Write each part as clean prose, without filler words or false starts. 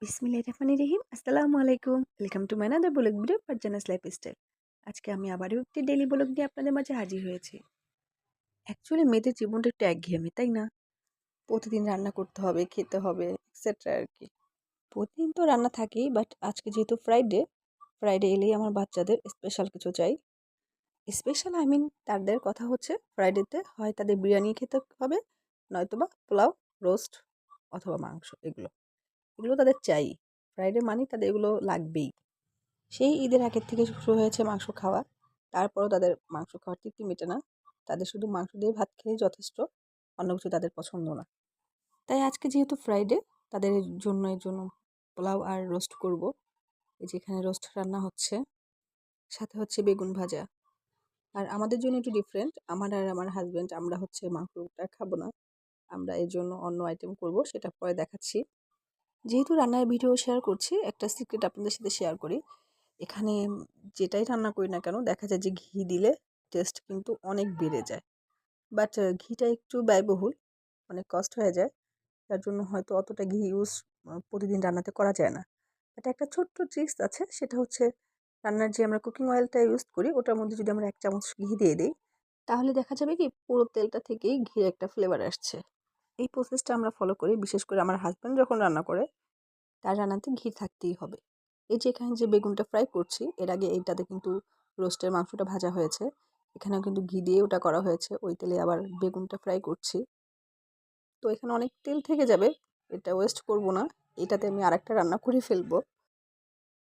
বিসমিল্লাহির রহমানির রহিম। আসসালামু আলাইকুম। Welcome to my another blog video Farzana's lifestyle. আজকে আমি আবারও একটি ডেইলি ব্লগ নিয়ে আপনাদের মাঝে হাজির হয়েছি। অ্যাকচুয়ালি মেয়েদের জীবনটা একটু একঘেয়েমি, তাই না? প্রতিদিন রান্না করতে হবে, খেতে হবে, এক্সেট্রা আর কি। প্রতিদিন তো রান্না থাকেই, বাট আজকে যেহেতু ফ্রাইডে, ফ্রাইডে এলেই আমার বাচ্চাদের স্পেশাল কিছু চাই। স্পেশাল তাদের কথা হচ্ছে ফ্রাইডেতে হয় তাদের বিরিয়ানি খেতে হবে, নয়তোবা পোলাও, রোস্ট অথবা মাংস। এগুলো এগুলো তাদের চাই। ফ্রাইডে মানেই তাদের এগুলো লাগবেই। সেই ঈদের আগের থেকে শুরু হয়েছে মাংস খাওয়া। তারপরও তাদের মাংস খাওয়ার তৃপ্তি মেটে না। তাদের শুধু মাংস দিয়ে ভাত খেলেই যথেষ্ট, অন্য কিছু তাদের পছন্দ না। তাই আজকে যেহেতু ফ্রাইডে, তাদের এর জন্য পোলাও আর রোস্ট করব। এই যে এখানে রোস্ট রান্না হচ্ছে, সাথে হচ্ছে বেগুন ভাজা। আর আমাদের জন্য একটু ডিফারেন্ট, আমার আর আমার হাজব্যান্ড আমরা হচ্ছে মাংসটা খাবো না। আমরা এর জন্য অন্য আইটেম করব, সেটা পরে দেখাচ্ছি। যেহেতু রান্নার ভিডিও শেয়ার করছি, একটা সিক্রেট আপনাদের সাথে শেয়ার করি। এখানে যেটাই রান্না করি না কেন, দেখা যায় যে ঘি দিলে টেস্ট কিন্তু অনেক বেড়ে যায়। বাট ঘিটা একটু ব্যয়বহুল, অনেক কস্ট হয়ে যায়। তার জন্য হয়তো অতটা ঘি ইউজ প্রতিদিন রান্নাতে করা যায় না। বাট একটা ছোট্ট ট্রিক্স আছে, সেটা হচ্ছে রান্নার যে আমরা কুকিং অয়েলটা ইউজ করি, ওটার মধ্যে যদি আমরা 1 চামচ ঘি দিয়ে দিই, তাহলে দেখা যাবে কি পুরো তেলটা থেকেই ঘির একটা ফ্লেভার আসছে। এই প্রসেসটা আমরা ফলো করি, বিশেষ করে আমার হাজব্যান্ড যখন রান্না করে, তার রান্নাতে ঘি থাকতেই হবে। এই যে এখানে যে বেগুনটা ফ্রাই করছি, এর আগে এইটাতে কিন্তু রোস্টের মাংসটা ভাজা হয়েছে। এখানেও কিন্তু ঘি দিয়ে ওটা করা হয়েছে, ওই তেলে আবার বেগুনটা ফ্রাই করছি। তো এখানে অনেক তেল থেকে যাবে, এটা ওয়েস্ট করব না। এটাতে আমি আরেকটা রান্না করে ফেলবো।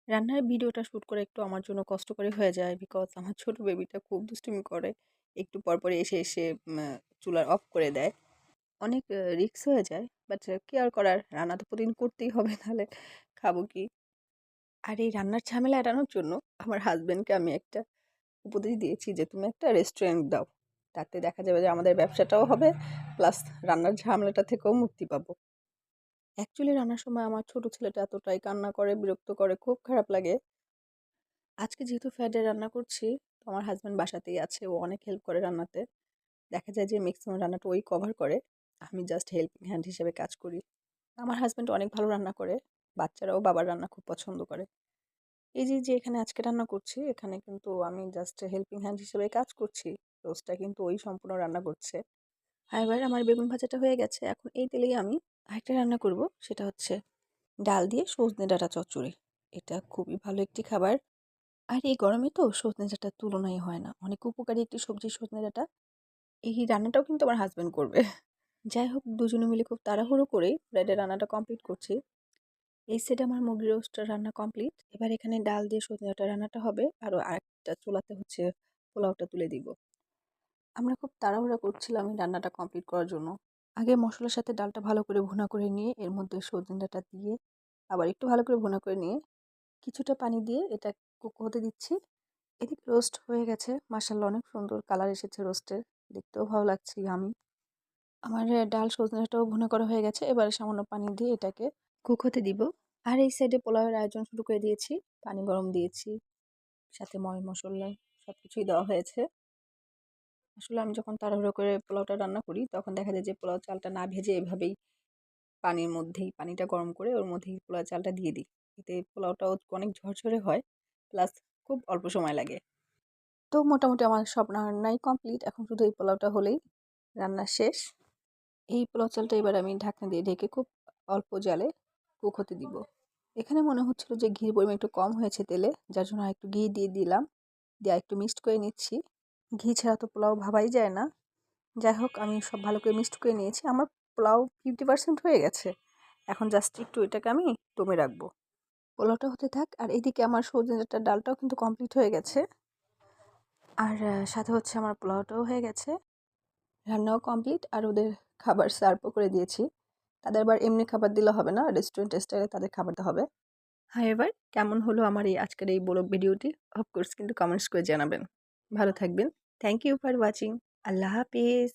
রান্নার ভিডিওটা শ্যুট করে একটু আমার জন্য কষ্ট করে হয়ে যায়, বিকজ আমার ছোট বেবিটা খুব দুষ্টুমি করে। একটু পরপরে এসে এসে চুলার অফ করে দেয়। অনেক রিস্ক হয়ে যায়, বাট কি আর করার, রান্না তো প্রতিদিন করতেই হবে, তাহলে খাবো কি। আর এই রান্নার ঝামেলা এড়ানোর জন্য আমার হাজবেন্ডকে আমি একটা উপদেশ দিয়েছি যে তুমি একটা রেস্টুরেন্ট দাও। তাতে দেখা যাবে যে আমাদের ব্যবসাটাও হবে, প্লাস রান্নার ঝামেলাটা থেকেও মুক্তি পাবো। অ্যাকচুয়ালি রান্নার সময় আমার ছোট ছেলেটা এতটাই কান্না করে, বিরক্ত করে, খুব খারাপ লাগে। আজকে যেহেতু ফ্রাইডে রান্না করছি, তো আমার হাজব্যান্ড বাসাতেই আছে, ও অনেক হেল্প করে রান্নাতে। দেখা যায় যে ম্যাক্সিমাম রান্নাটা ওই কভার করে, আমি জাস্ট হেল্পিং হ্যান্ড হিসেবে কাজ করি। আমার হাজব্যান্ড অনেক ভালো রান্না করে, বাচ্চারাও বাবার রান্না খুব পছন্দ করে। এই যে এখানে আজকে রান্না করছি, এখানে কিন্তু আমি জাস্ট হেল্পিং হ্যান্ড হিসেবে কাজ করছি। রোস্টটা কিন্তু ওই সম্পূর্ণ রান্না করছে। আর এবার আমার বেগুন ভাজাটা হয়ে গেছে, এখন এই তেলেই আমি আরেকটা রান্না করব, সেটা হচ্ছে ডাল দিয়ে সজনে ডাঁটা চচ্চড়ি। এটা খুবই ভালো একটি খাবার। আর এই গরমে তো সজনে ডাঁটার তুলনাই হয় না, অনেক উপকারী একটি সবজি সজনে ডাঁটা। এই রান্নাটাও কিন্তু আমার হাজবেন্ড করবে। যাই হোক, দুজনে মিলে খুব তাড়াহুড়ো করেই ফ্রাইডে রান্নাটা কমপ্লিট করছি। এই সেট আমার মুরগি রোস্টার রান্না কমপ্লিট। এবার এখানে ডাল দিয়ে সজনে ডাঁটা রান্নাটা হবে, আরও আরেকটা চুলাতে হচ্ছে পোলাওটা তুলে দিব। আমরা খুব তাড়াহুড়া করছিলাম এই রান্নাটা কমপ্লিট করার জন্য। আগে মশলার সাথে ডালটা ভালো করে ভুনা করে নিয়ে এর মধ্যে সজনে ডাঁটা দিয়ে আবার একটু ভালো করে ভুনা করে নিয়ে কিছুটা পানি দিয়ে এটা কুক হতে দিচ্ছি। এদিকে রোস্ট হয়ে গেছে, মাশাআল্লাহ অনেক সুন্দর কালার এসেছে রোস্টের, দেখতেও ভালো লাগছে আমি। আমার ডাল সজনে ডাঁটাও ভুনা করা হয়ে গেছে, এবার সামান্য পানি দিয়ে এটাকে কুক হতে দিব। আর এই সাইডে পোলাওয়ের আয়োজন শুরু করে দিয়েছি, পানি গরম দিয়েছি, সাথে মশলা সবকিছুই দেওয়া হয়েছে। আসলে আমি যখন তাড়াহুড়ো করে পোলাওটা রান্না করি, তখন দেখা যায় যে পোলাও চালটা না ভেজে এভাবেই পানির মধ্যেই পানিটা গরম করে ওর মধ্যেই পোলাও চালটা দিয়ে দিই। এতে পোলাওটাও অনেক ঝরঝরে হয়, প্লাস খুব অল্প সময় লাগে। তো মোটামুটি আমার সব রান্নাই কমপ্লিট, এখন শুধু এই পোলাওটা হলেই রান্না শেষ। এই পোলাও চালটা এবার আমি ঢাকনা দিয়ে ঢেকে খুব অল্প জালে কুক হতে দিব। এখানে মনে হচ্ছিল যে ঘির পরিমাণ একটু কম হয়েছে তেলে, যার জন্য একটু ঘি দিয়ে দিলাম, দিয়ে একটু মিক্সড করে নিচ্ছি। ঘি ছাড়া তো পোলাও ভাবাই যায় না। যাই হোক, আমি সব ভালো করে মিক্সড করে নিয়েছি। আমার পোলাও 50% হয়ে গেছে। এখন জাস্ট একটু এটাকে আমি দমে রাখবো। পোলাওটা হতে থাক, আর এইদিকে আমার সজনে ডাঁটার ডালটাও কিন্তু কমপ্লিট হয়ে গেছে। আর সাথে হচ্ছে আমার পোলাওটাও হয়ে গেছে, রান্নাও কমপ্লিট। আর ওদের খাবার সার্ভও করে দিয়েছি। তাদের আবার এমনি খাবার দিলে হবে না, রেস্টুরেন্ট স্টাইলে তাদের খাবারটা হবে। হ্যাঁ, এবার কেমন হলো আমার এই আজকের এই ব্লগ ভিডিওটি, অফকোর্স কিন্তু কমেন্টস করে জানাবেন। ভালো থাকবেন। Thank you for watching. আল্লাহ হাফিজ।